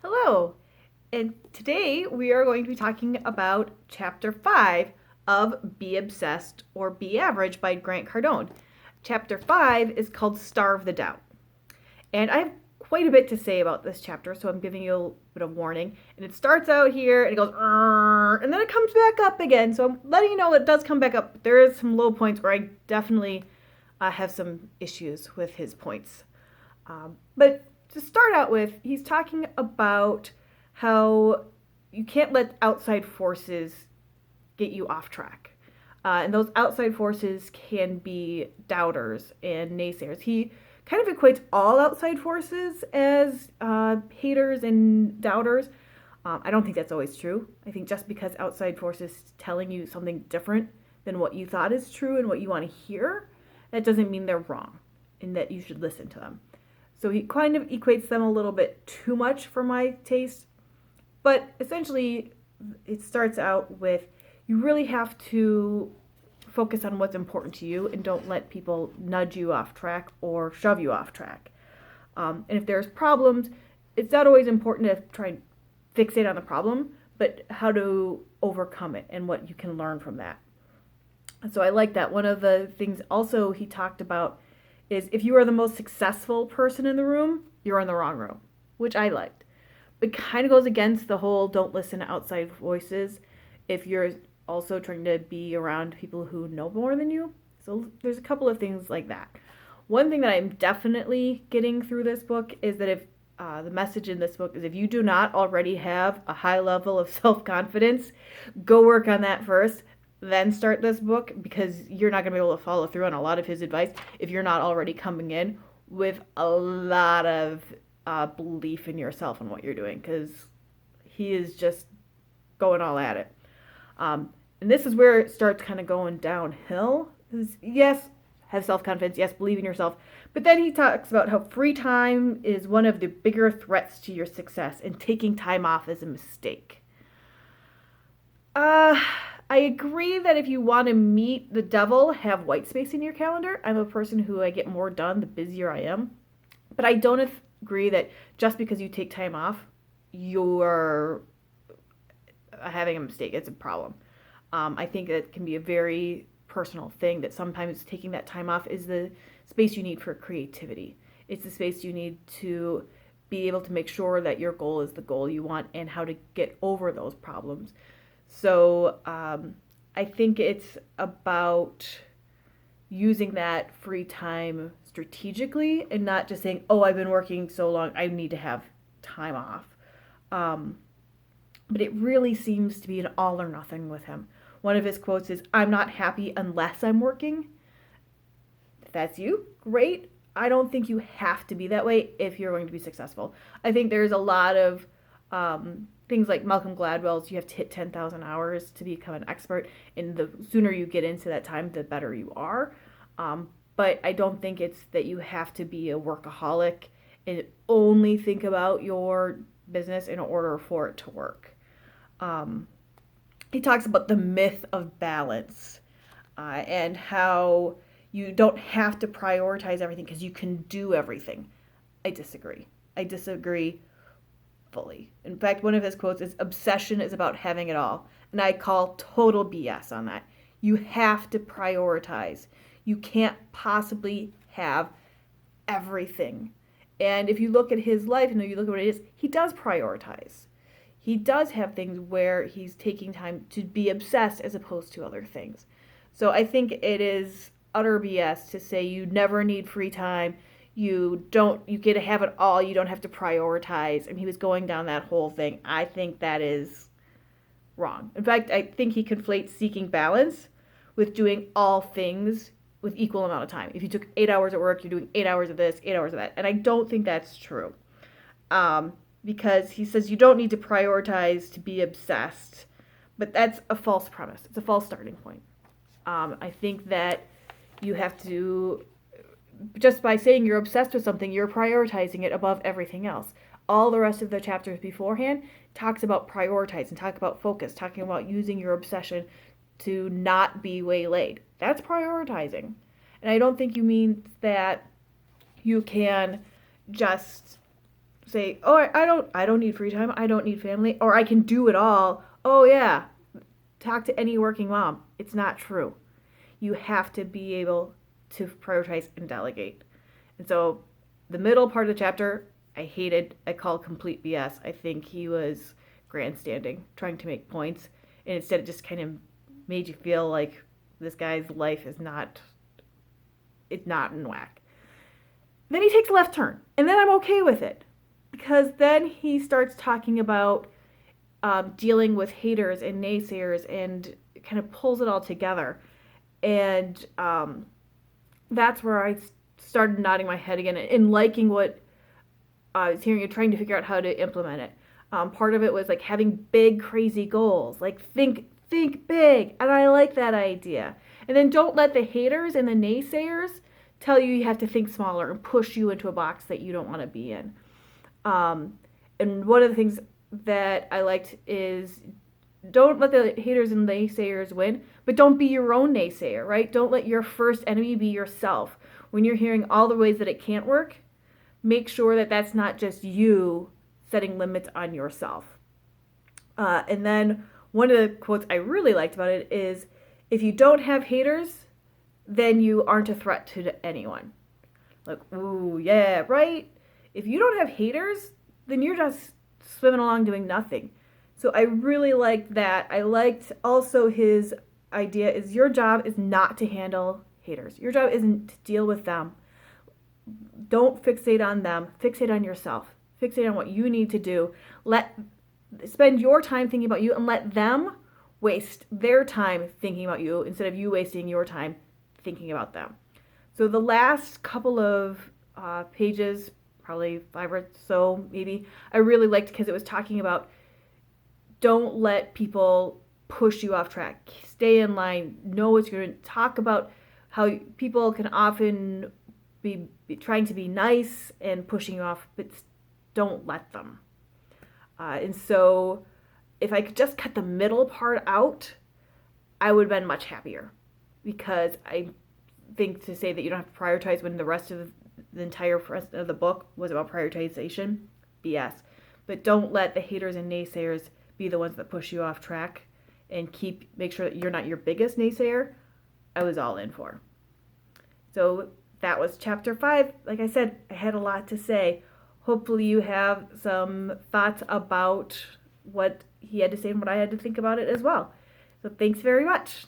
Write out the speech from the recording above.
Hello, and today we are going to be talking about Chapter 5 of Be Obsessed or Be Average by Grant Cardone. Chapter 5 is called Starve the Doubt. And I have quite a bit to say about this chapter, so I'm giving you a bit of warning. And it starts out here and it goes, and then it comes back up again. So I'm letting you know it does come back up. There is some low points where I definitely have some issues with his points. But to start out with, he's talking about how you can't let outside forces get you off track. And those outside forces can be doubters and naysayers. He kind of equates all outside forces as haters and doubters. I don't think that's always true. I think just because outside forces telling you something different than what you thought is true and what you want to hear, that doesn't mean they're wrong and that you should listen to them. So he kind of equates them a little bit too much for my taste. But essentially, it starts out with you really have to focus on what's important to you and don't let people nudge you off track or shove you off track. And if there's problems, it's not always important to try and fixate on the problem, but how to overcome it and what you can learn from that. So I like that. One of the things also he talked about is if you are the most successful person in the room, you're in the wrong room, which I liked. It kind of goes against the whole don't listen to outside voices if you're also trying to be around people who know more than you. So there's a couple of things like that. One thing that I'm definitely getting through this book is that if the message in this book is if you do not already have a high level of self-confidence, go work on that first, then start this book, because you're not going to be able to follow through on a lot of his advice if you're not already coming in with a lot of belief in yourself and what you're doing, because he is just going all at it. And this is where it starts kind of going downhill. Yes, have self-confidence. Yes, believe in yourself. But then he talks about how free time is one of the bigger threats to your success, and taking time off is a mistake. I agree that if you want to meet the devil, have white space in your calendar. I'm a person who I get more done the busier I am. But I don't agree that just because you take time off, you're having a mistake. It's a problem. I think it can be a very personal thing that sometimes taking that time off is the space you need for creativity. It's the space you need to be able to make sure that your goal is the goal you want and how to get over those problems. So I think it's about using that free time strategically and not just saying, oh, I've been working so long, I need to have time off. But it really seems to be an all or nothing with him. One of his quotes is, I'm not happy unless I'm working. If that's you, great. I don't think you have to be that way if you're going to be successful. I think there's a lot of things like Malcolm Gladwell's, you have to hit 10,000 hours to become an expert. And the sooner you get into that time, the better you are. But I don't think it's that you have to be a workaholic and only think about your business in order for it to work. He talks about the myth of balance and how you don't have to prioritize everything because you can do everything. I disagree. I disagree fully. In fact, one of his quotes is, obsession is about having it all. And I call total BS on that. You have to prioritize. You can't possibly have everything. And if you look at his life and you look at what it is, he does prioritize. He does have things where he's taking time to be obsessed as opposed to other things. So I think it is utter BS to say you never need free time. You get to have it all. You don't have to prioritize. And he was going down that whole thing. I think that is wrong. In fact, I think he conflates seeking balance with doing all things with equal amount of time. If you took 8 hours at work, you're doing 8 hours of this, 8 hours of that. And I don't think that's true. Because he says you don't need to prioritize to be obsessed. But that's a false premise. It's a false starting point. I think that you have to, just by saying you're obsessed with something, you're prioritizing it above everything else. All the rest of the chapters beforehand talks about prioritizing, talk about focus, talking about using your obsession to not be waylaid. That's prioritizing. And I don't think you mean that you can just say, "Oh, I don't need free time. I don't need family, or I can do it all." Oh yeah, talk to any working mom. It's not true. You have to be able to prioritize and delegate. And so the middle part of the chapter, I hated. I call complete BS. I think he was grandstanding, trying to make points, and instead it just kind of made you feel like this guy's life is not, it's not in whack. Then he takes a left turn, and then I'm okay with it, because then he starts talking about dealing with haters and naysayers, and kind of pulls it all together. And that's where I started nodding my head again and liking what I was hearing and trying to figure out how to implement it. Part of it was like having big, crazy goals, like think big, and I like that idea. And then don't let the haters and the naysayers tell you have to think smaller and push you into a box that you don't want to be in. And one of the things that I liked is don't let the haters and naysayers win, but don't be your own naysayer, right? Don't let your first enemy be yourself. When you're hearing all the ways that it can't work, make sure that that's not just you setting limits on yourself. And then one of the quotes I really liked about it is, if you don't have haters, then you aren't a threat to anyone. Like, ooh, yeah, right? If you don't have haters, then you're just swimming along doing nothing. So I really liked that. I liked also his idea is your job is not to handle haters. Your job isn't to deal with them. Don't fixate on them. Fixate on yourself. Fixate on what you need to do. Spend your time thinking about you, and let them waste their time thinking about you instead of you wasting your time thinking about them. So the last couple of pages, probably 5 or so maybe, I really liked because it was talking about don't let people push you off track. Stay in line. Know what you're going to talk about. How people can often be trying to be nice and pushing you off, but don't let them. And so if I could just cut the middle part out, I would have been much happier, because I think to say that you don't have to prioritize when the rest of the entire rest of the book was about prioritization, BS. But don't let the haters and naysayers be the ones that push you off track, and make sure that you're not your biggest naysayer. I was all in for. So that was chapter 5. Like I said, I had a lot to say. Hopefully you have some thoughts about what he had to say and what I had to think about it as well. So thanks very much.